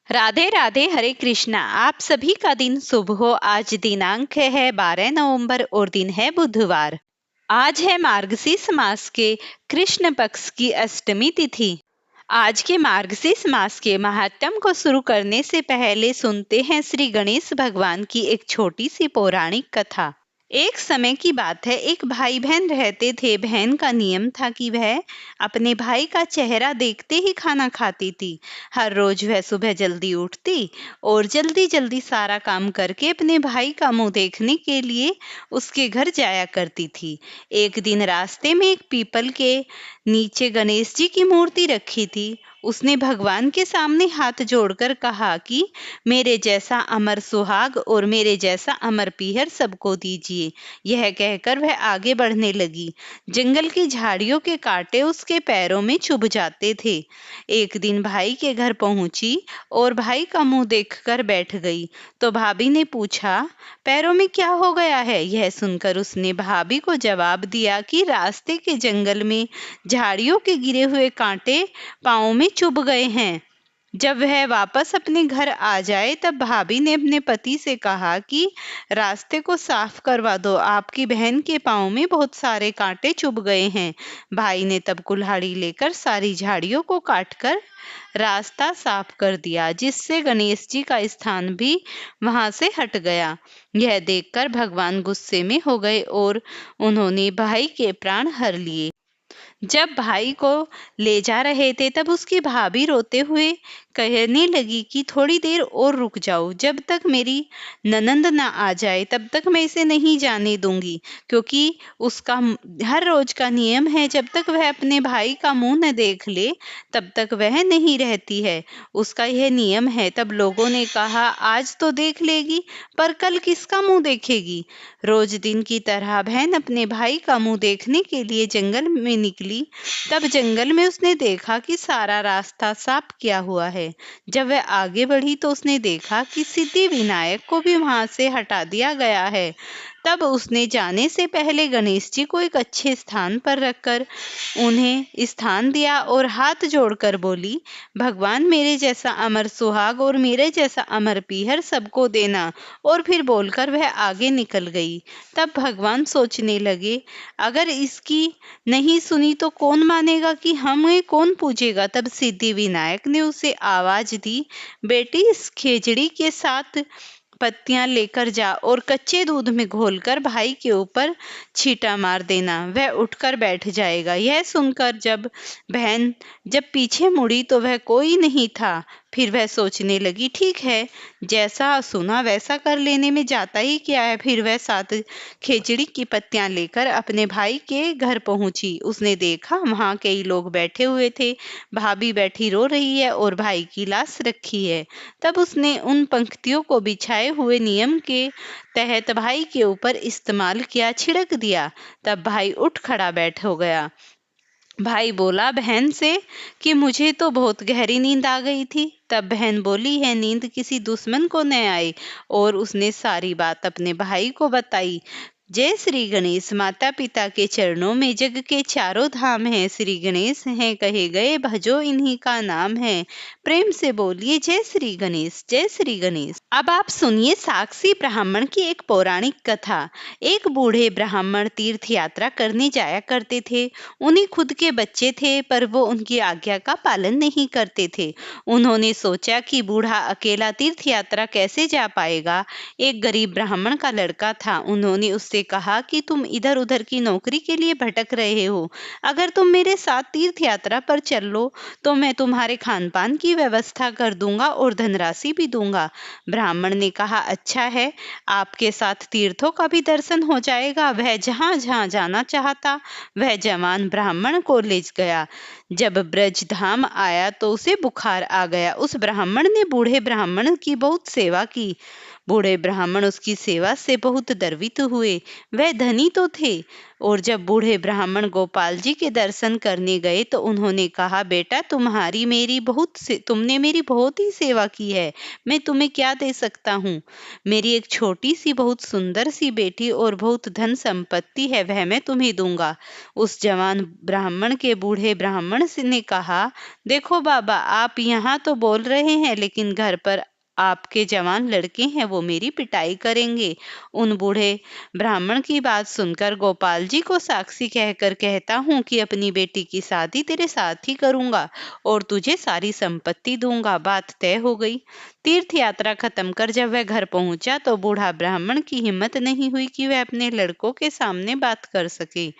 राधे राधे, हरे कृष्णा। आप सभी का दिन शुभ हो। आज दिनांक है 12 नवंबर और दिन है बुधवार। आज है मार्गशीर्ष मास के कृष्ण पक्ष की अष्टमी तिथि। आज के मार्गशीर्ष मास के महात्म को शुरू करने से पहले सुनते हैं श्री गणेश भगवान की एक छोटी सी पौराणिक कथा। एक समय की बात है, एक भाई बहन रहते थे। बहन का नियम था कि वह अपने भाई का चेहरा देखते ही खाना खाती थी। हर रोज वह सुबह जल्दी उठती और जल्दी जल्दी सारा काम करके अपने भाई का मुंह देखने के लिए उसके घर जाया करती थी। एक दिन रास्ते में एक पीपल के नीचे गणेश जी की मूर्ति रखी थी। उसने भगवान के सामने हाथ जोड़कर कहा कि मेरे जैसा अमर सुहाग और मेरे जैसा अमर पीहर सबको दीजिए। यह कहकर वह आगे बढ़ने लगी। जंगल की झाड़ियों के कांटे उसके पैरों में चुभ जाते थे। एक दिन भाई के घर पहुंची और भाई का मुंह देखकर बैठ गई। तो भाभी ने पूछा, पैरों में क्या हो गया है? यह सुनकर उसने भाभी को जवाब दिया कि रास्ते के जंगल में झाड़ियों के गिरे हुए कांटे पाँव में चुभ गए हैं। जब वह वापस अपने घर आ जाए तब भाभी ने अपने पति से कहा कि रास्ते को साफ करवा दो, आपकी बहन के पाँव में बहुत सारे कांटे चुभ गए हैं। भाई ने तब कुल्हाड़ी लेकर सारी झाड़ियों को काटकर रास्ता साफ कर दिया, जिससे गणेश जी का स्थान भी वहां से हट गया। यह देखकर भगवान गुस्से में हो गए और उन्होंने भाई के प्राण हर लिए। जब भाई को ले जा रहे थे तब उसकी भाभी रोते हुए कहने लगी कि थोड़ी देर और रुक जाओ, जब तक मेरी ननंद ना आ जाए तब तक मैं इसे नहीं जाने दूंगी, क्योंकि उसका हर रोज का नियम है, जब तक वह अपने भाई का मुंह न देख ले तब तक वह नहीं रहती है। उसका यह नियम है। तब लोगों ने कहा, आज तो देख लेगी पर कल किसका मुंह देखेगी? रोज दिन की तरह बहन अपने भाई का मुंह देखने के लिए जंगल में निकली। तब जंगल में उसने देखा कि सारा रास्ता साफ किया हुआ है। जब वह आगे बढ़ी तो उसने देखा कि सिद्धि विनायक को भी वहां से हटा दिया गया है। तब उसने जाने से पहले गणेश जी को एक अच्छे स्थान पर रखकर उन्हें स्थान दिया और हाथ जोड़कर बोली, भगवान मेरे जैसा अमर सुहाग और मेरे जैसा अमर पीहर सबको देना। और फिर बोलकर वह आगे निकल गई। तब भगवान सोचने लगे, अगर इसकी नहीं सुनी तो कौन मानेगा कि हमें कौन पूजेगा? तब सिद्धि विनायक ने उसे आवाज दी, बेटी इस खिचड़ी के साथ पत्तियां लेकर जा और कच्चे दूध में घोलकर भाई के ऊपर छींटा मार देना, वह उठकर बैठ जाएगा। यह सुनकर बहन जब पीछे मुड़ी तो वह कोई नहीं था। फिर वह सोचने लगी, ठीक है, जैसा सुना वैसा कर लेने में जाता ही क्या है। फिर वह 7 खेजड़ी की पत्तियां लेकर अपने भाई के घर पहुंची। उसने देखा वहां कई लोग बैठे हुए थे। भाभी बैठी रो रही है और भाई की लाश रखी है। तब उसने उन पंक्तियों को बिछाए हुए नियम के तहत भाई के ऊपर इस्तेमाल किया, छिड़क दिया। तब भाई उठ खड़ा बैठ हो गया। भाई बोला बहन से कि मुझे तो बहुत गहरी नींद आ गई थी। तब बहन बोली, है नींद किसी दुश्मन को न आई। और उसने सारी बात अपने भाई को बताई। जय श्री गणेश। माता पिता के चरणों में जग के चारों धाम है, श्री गणेश हैं कहे गए, भजो इन्हीं का नाम है। प्रेम से बोलिए जय श्री गणेश, जय श्री गणेश। अब आप सुनिए साक्षी ब्राह्मण की एक पौराणिक कथा। एक बूढ़े ब्राह्मण तीर्थ यात्रा करने जाया करते थे। उन्हें खुद के बच्चे थे पर वो उनकी आज्ञा का पालन नहीं करते थे। उन्होंने सोचा कि बूढ़ा अकेला तीर्थ यात्रा कैसे जा पाएगा। एक गरीब ब्राह्मण का लड़का था। उन्होंने उससे कहा कि तुम इधर उधर की नौकरी के लिए भटक रहे हो, अगर तुम मेरे साथ तीर्थ यात्रा पर चल लो तो मैं तुम्हारे खान पान की व्यवस्था कर दूंगा और धनराशि भी दूंगा। ब्राह्मण ने कहा, अच्छा है, आपके साथ तीर्थों का भी दर्शन हो जाएगा। वह जहां जहां जाना चाहता वह जवान ब्राह्मण को ले गया। जब ब्रज धाम आया तो उसे बुखार आ गया। उस ब्राह्मण ने बूढ़े ब्राह्मण की बहुत सेवा की। बूढ़े ब्राह्मण उसकी सेवा से बहुत गर्वित हुए। वह धनी तो थे और जब बूढ़े ब्राह्मण गोपाल जी के दर्शन करने गए तो उन्होंने कहा, बेटा तुमने मेरी बहुत ही सेवा की है, मैं तुम्हें क्या दे सकता हूँ। मेरी एक छोटी सी बहुत सुंदर सी बेटी और बहुत धन संपत्ति है, वह मैं तुम्हें दूंगा। उस जवान ब्राह्मण के बूढ़े ब्राह्मण ने कहा, देखो बाबा, आप यहाँ तो बोल रहे हैं, लेकिन घर पर आपके जवान लड़के हैं, वो मेरी पिटाई करेंगे। उन बूढ़े ब्राह्मण की बात सुनकर गोपाल जी को साक्षी कहकर कहता हूँ कि अपनी बेटी की शादी तेरे साथ ही करूंगा और तुझे सारी संपत्ति दूंगा। बात तय हो गई। तीर्थ यात्रा खत्म कर जब वह घर पहुंचा तो बूढ़ा ब्राह्मण की हिम्मत नहीं हुई कि वह अपने लड़कों के सामने बात कर सके।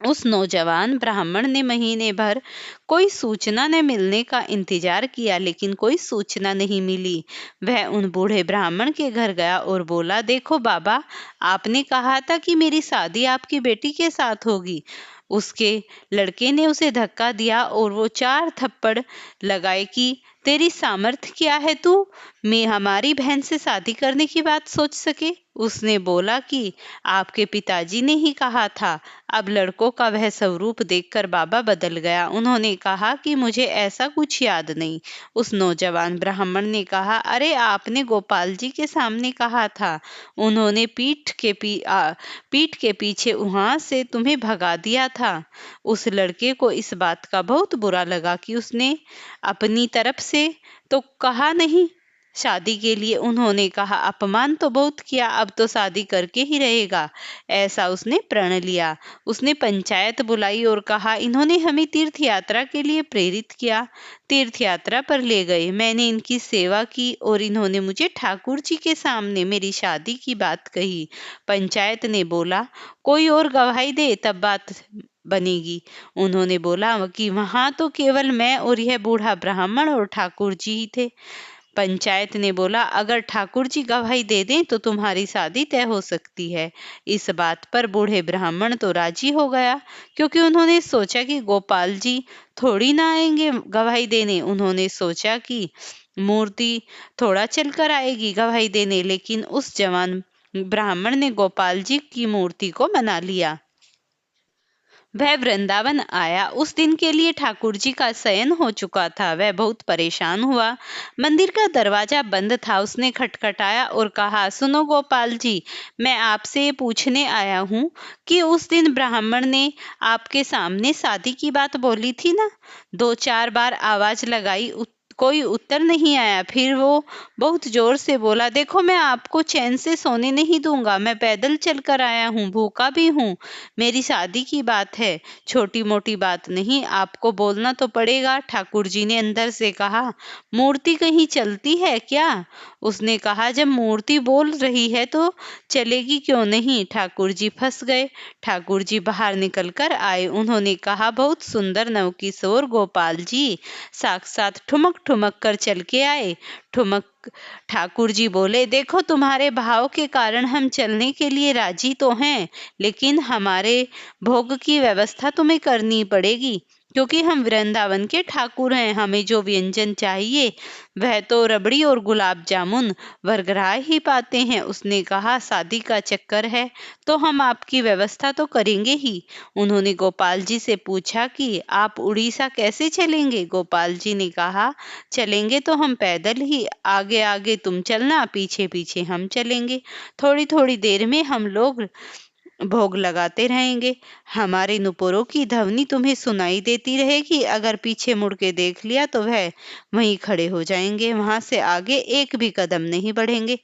उस नौजवान ब्राह्मण ने महीने भर कोई सूचना न मिलने का इंतजार किया, लेकिन कोई सूचना नहीं मिली। वह उन बूढ़े ब्राह्मण के घर गया और बोला, देखो बाबा, आपने कहा था कि मेरी शादी आपकी बेटी के साथ होगी। उसके लड़के ने उसे धक्का दिया और वो 4 थप्पड़ लगाए कि तेरी सामर्थ्य क्या है, तू मैं हमारी बहन से शादी करने की बात सोच सके। उसने बोला कि आपके पिताजी ने ही कहा था। अब लड़कों का वह स्वरूप देखकर बाबा बदल गया। उन्होंने कहा कि मुझे ऐसा कुछ याद नहीं। उस नौजवान ब्राह्मण ने कहा, अरे आपने गोपाल जी के सामने कहा था, उन्होंने पीठ के पीछे वहां से तुम्हें भगा दिया था। उस लड़के को इस बात का बहुत बुरा लगा कि उसने अपनी तरफ से तो कहा नहीं शादी के लिए। उन्होंने कहा, अपमान तो बहुत किया, अब तो शादी करके ही रहेगा। ऐसा उसने प्रण लिया। उसने पंचायत बुलाई और कहा, इन्होंने हमें तीर्थ यात्रा के लिए प्रेरित किया, तीर्थ यात्रा पर ले गए, मैंने इनकी सेवा की और इन्होंने मुझे ठाकुर जी के सामने मेरी शादी की बात कही। पंचायत ने बोला, कोई और गवाही दे तब बात बनेगी। उन्होंने बोला कि वहां तो केवल मैं और यह बूढ़ा ब्राह्मण और ठाकुर जी ही थे। पंचायत ने बोला, अगर ठाकुर जी गवाही दे दें तो तुम्हारी शादी तय हो सकती है। इस बात पर बूढ़े ब्राह्मण तो राजी हो गया, क्योंकि उन्होंने सोचा कि गोपाल जी थोड़ी ना आएंगे गवाही देने। उन्होंने सोचा कि मूर्ति थोड़ा चलकर आएगी गवाही देने, लेकिन उस जवान ब्राह्मण ने गोपाल जी की मूर्ति को मना लिया। वह वृंदावन आया। उस दिन के लिए ठाकुर जी का शयन हो चुका था। वह बहुत परेशान हुआ। मंदिर का दरवाजा बंद था। उसने खटखटाया और कहा, सुनो गोपाल जी, मैं आपसे ये पूछने आया हूँ कि उस दिन ब्राह्मण ने आपके सामने शादी की बात बोली थी ना। 2-4 बार आवाज लगाई, कोई उत्तर नहीं आया। फिर वो बहुत जोर से बोला, देखो, मैं आपको चैन से सोने नहीं दूंगा, मैं पैदल चलकर आया हूँ, भूखा भी हूँ, मेरी शादी की बात है, छोटी मोटी बात नहीं, आपको बोलना तो पड़ेगा। ठाकुर जी ने अंदर से कहा, मूर्ति कहीं चलती है क्या? उसने कहा, जब मूर्ति बोल रही है तो चलेगी क्यों नहीं। ठाकुर जी फंस गए। ठाकुर जी बाहर निकल कर आए। उन्होंने कहा, बहुत सुंदर नवकिशोर गोपाल जी साक्षात ठुमक ठुमक कर चल के आए। ठुमक ठाकुर जी बोले, देखो, तुम्हारे भाव के कारण हम चलने के लिए राजी तो हैं, लेकिन हमारे भोग की व्यवस्था तुम्हें करनी पड़ेगी, क्योंकि हम वृंदावन के ठाकुर हैं। हमें जो व्यंजन चाहिए वह तो रबड़ी और गुलाब जामुन वरगरा ही पाते हैं। उसने कहा, शादी का चक्कर है तो हम आपकी व्यवस्था तो करेंगे ही। उन्होंने गोपाल जी से पूछा कि आप उड़ीसा कैसे चलेंगे। गोपाल जी ने कहा, चलेंगे तो हम पैदल ही, आगे आगे तुम चलना, पीछे पीछे हम चलेंगे। थोड़ी थोड़ी देर में हम लोग भोग लगाते रहेंगे। हमारे नुपुरों की ध्वनि तुम्हें सुनाई देती रहेगी। अगर पीछे मुड़ के देख लिया तो वह वहीं खड़े हो जाएंगे, वहां से आगे एक भी कदम नहीं बढ़ेंगे।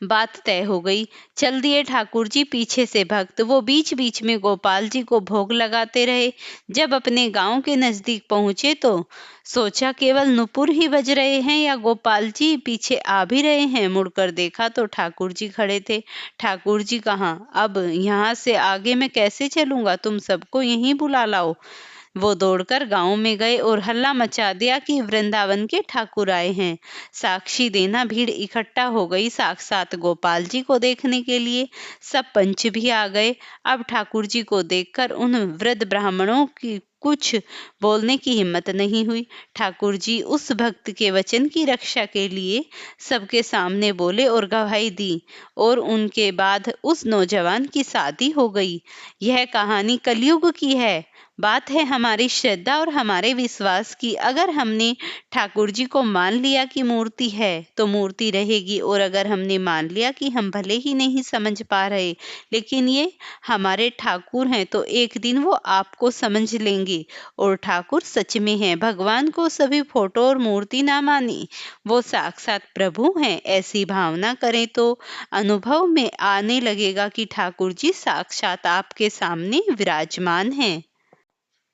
बात तय हो गई। चल दिए ठाकुर जी पीछे से भक्त। वो बीच बीच में गोपाल जी को भोग लगाते रहे। जब अपने गांव के नजदीक पहुंचे तो सोचा, केवल नुपुर ही बज रहे हैं या गोपाल जी पीछे आ भी रहे हैं। मुड़कर देखा तो ठाकुर जी खड़े थे। ठाकुर जी कहाँ, अब यहाँ से आगे मैं कैसे चलूंगा, तुम सबको यहीं बुला लाओ। वो दौड़कर गांव में गए और हल्ला मचा दिया कि वृंदावन के ठाकुर आए हैं। साक्षी देना भीड़ इकट्ठा हो गई साक्षात गोपाल जी को देखने के लिए। सब पंच भी आ गए। अब ठाकुर जी को देखकर उन वृद्ध ब्राह्मणों की कुछ बोलने की हिम्मत नहीं हुई। ठाकुर जी उस भक्त के वचन की रक्षा के लिए सबके सामने बोले और गवाही दी, और उनके बाद उस नौजवान की शादी हो गई। यह कहानी कलयुग की है। बात है हमारी श्रद्धा और हमारे विश्वास की। अगर हमने ठाकुर जी को मान लिया कि मूर्ति है तो मूर्ति रहेगी, और अगर हमने मान लिया कि हम भले ही नहीं समझ पा रहे लेकिन ये हमारे ठाकुर हैं, तो एक दिन वो आपको समझ लेंगे। और ठाकुर सच में है। भगवान को सभी फोटो और मूर्ति ना माने, वो साक्षात प्रभु हैं। ऐसी भावना करें तो अनुभव में आने लगेगा कि ठाकुर जी साक्षात आपके सामने विराजमान हैं।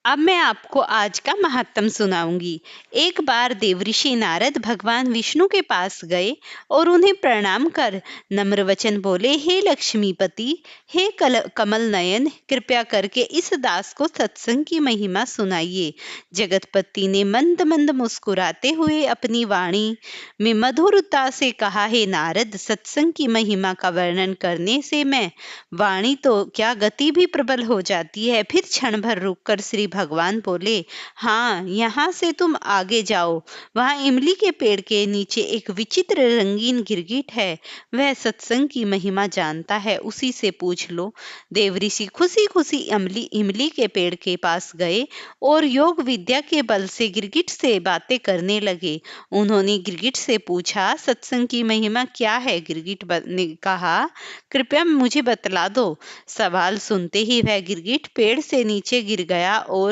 अब मैं आपको आज का महात्म सुनाऊंगी। एक बार देवऋषि नारद भगवान विष्णु के पास गए और उन्हें प्रणाम कर नम्र वचन बोले, हे लक्ष्मीपति, हे कमल नयन, कृपया करके इस दास को सत्संग की महिमा सुनाइए। जगतपति ने मंद मंद मुस्कुराते हुए अपनी वाणी में मधुरता से कहा, हे नारद, सत्संग की महिमा का वर्णन करने से मैं वाणी तो क्या गति भी प्रबल हो जाती है। फिर क्षण भर रुककर श्री भगवान बोले, हाँ, यहाँ से तुम आगे जाओ। वहाँ इमली के पेड़ के नीचे एक विचित्र रंगीन गिरगिट है, वह सत्संग की महिमा जानता है, उसी से पूछ लो। देवऋषि खुशी खुशी इमली के पेड़ के पास गए और योग विद्या के बल से गिरगिट से बातें करने लगे। उन्होंने गिरगिट से पूछा, सत्संग की महिमा क्या है? गिरगिट ने कहा, कृपया मुझे बतला दो। सवाल सुनते ही वह गिरगिट पेड़ से नीचे गिर गया और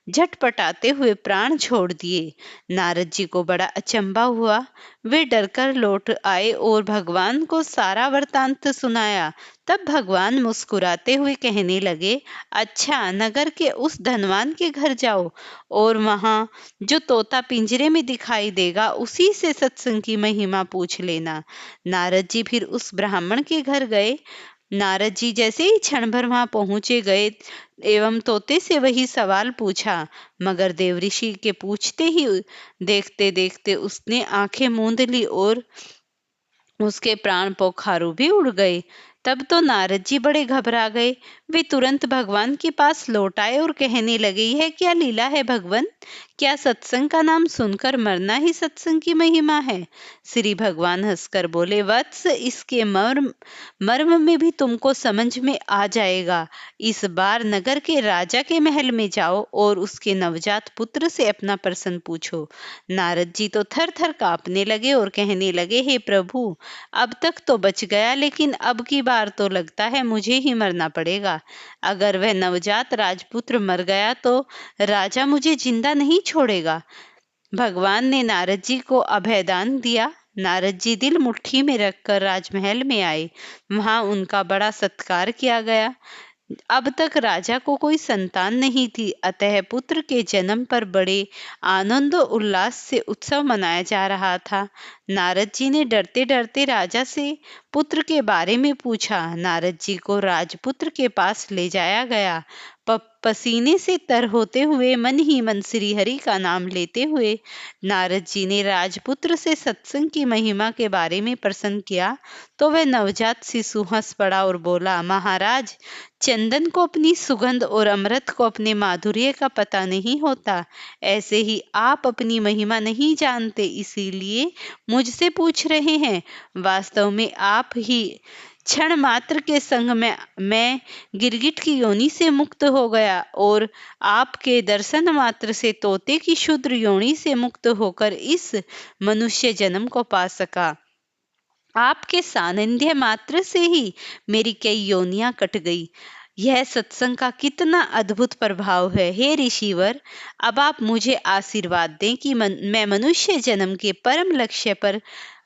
झटपटाते हुए प्राण छोड़ दिए। नारद जी को बड़ा अचंभा हुआ। वे डरकर लौट आए और भगवान को सारा वृतांत सुनाया। तब भगवान मुस्कुराते हुए कहने लगे, अच्छा, नगर के उस धनवान के घर जाओ और वहां जो तोता पिंजरे में दिखाई देगा उसी से सत्संग की महिमा पूछ लेना। नारद जी फिर उस ब्राह्मण के घर गए। नारद जी जैसे ही क्षण भर वहां पहुंचे गए एवं तोते से वही सवाल पूछा, मगर देवऋषि के पूछते ही देखते देखते उसने आंखें मूंद ली और उसके प्राण पोखारू भी उड़ गए। तब तो नारद जी बड़े घबरा गए। वे तुरंत भगवान के पास लौट आए और कहने लगे, यह क्या लीला है भगवान? क्या सत्संग का नाम सुनकर मरना ही सत्संग की महिमा है? श्री भगवान हंसकर बोले, वत्स, इसके मर्म में भी तुमको समझ में आ जाएगा। इस बार नगर के राजा के महल में जाओ और उसके नवजात पुत्र से अपना प्रश्न पूछो। नारद जी तो थर थर कांपने लगे और कहने लगे, हे प्रभु, अब तक तो बच गया, लेकिन अब की बार तो लगता है मुझे ही मरना पड़ेगा। अगर वह नवजात राजपुत्र मर गया तो राजा मुझे जिंदा नहीं छोड़ेगा। भगवान ने नारद जी को अभयदान दिया। नारद जी दिल मुट्ठी में रखकर राजमहल में आए। वहां उनका बड़ा सत्कार किया गया। अब तक राजा को कोई संतान नहीं थी, अतः पुत्र के जन्म पर बड़े आनंद और उल्लास से उत्सव मनाया जा रहा था। नारद जी ने डरते डरते राजा से पुत्र के बारे में पूछा। नारद जी को राजपुत्र के पास ले जाया गया। पसीने से तर होते हुए मन ही मन श्री हरि का नाम लेते हुए नारद जी ने राजपुत्र से सत्संग की महिमा के बारे में प्रश्न किया तो वह नवजात शिशु हंस पड़ा और बोला, महाराज, चंदन को अपनी सुगंध और अमृत को अपने माधुर्य का पता नहीं होता। ऐसे ही आप अपनी महिमा नहीं जानते, इसीलिए मुझसे पूछ रहे हैं। वास्तव में आप ही क्षण मात्र के संग में मैं गिरगिट की योनि से मुक्त हो गया और आपके दर्शन मात्र से तोते की शूद्र योनि से मुक्त होकर इस मनुष्य जन्म को पा सका। आपके सानिध्य मात्र से ही मेरी कई योनियां कट गई। यह सत्संग का कितना अद्भुत प्रभाव है। हे ऋषिवर, अब आप मुझे आशीर्वाद दें कि मैं मनुष्य जन्म के परम लक्ष्य पर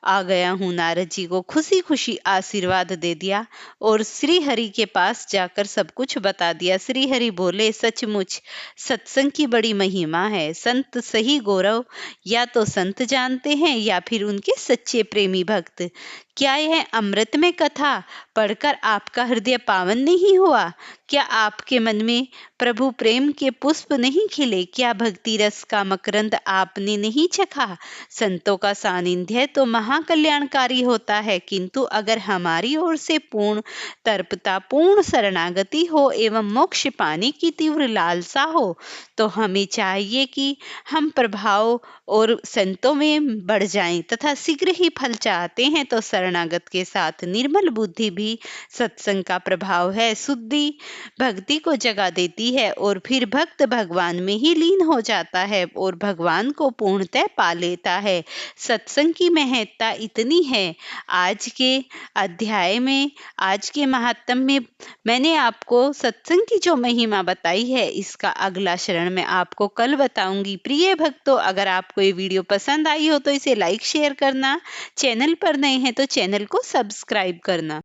आ गया हूँ। नारद जी को खुशी खुशी आशीर्वाद दे दिया और श्री हरि के पास जाकर सब कुछ बता दिया। श्री हरि बोले, सचमुच सत्संग की बड़ी महिमा है। संत सही गौरव या तो संत जानते हैं या फिर उनके सच्चे प्रेमी भक्त। क्या यह अमृतमय कथा पढ़कर आपका हृदय पावन नहीं हुआ? क्या आपके मन में प्रभु प्रेम के पुष्प नहीं खिले? क्या भक्ति रस का मकरंद आपने नहीं चखा? संतों का सानिध्य तो महाकल्याणकारी होता है, किंतु अगर हमारी ओर से पूर्ण तर्पता, पूर्ण शरणागति हो एवं मोक्ष पाने की तीव्र लालसा हो, तो हमें चाहिए कि हम प्रभाव और संतों में बढ़ जाएं तथा शीघ्र ही फल चाहते हैं तो शरणागत के साथ निर्मल बुद्धि भी सत्संग का प्रभाव है। शुद्धि भक्ति को जगा देती है और फिर भक्त भगवान में ही लीन हो जाता है और भगवान को पूर्णतः पा लेता है। सत्संग की महत्ता इतनी है। आज के अध्याय में, आज के महात्म में मैंने आपको सत्संग की जो महिमा बताई है, इसका अगला शरण मैं आपको कल बताऊंगी। प्रिय भक्तों, अगर आपको ये वीडियो पसंद आई हो तो इसे लाइक शेयर करना, चैनल पर नए हैं तो चैनल को सब्सक्राइब करना।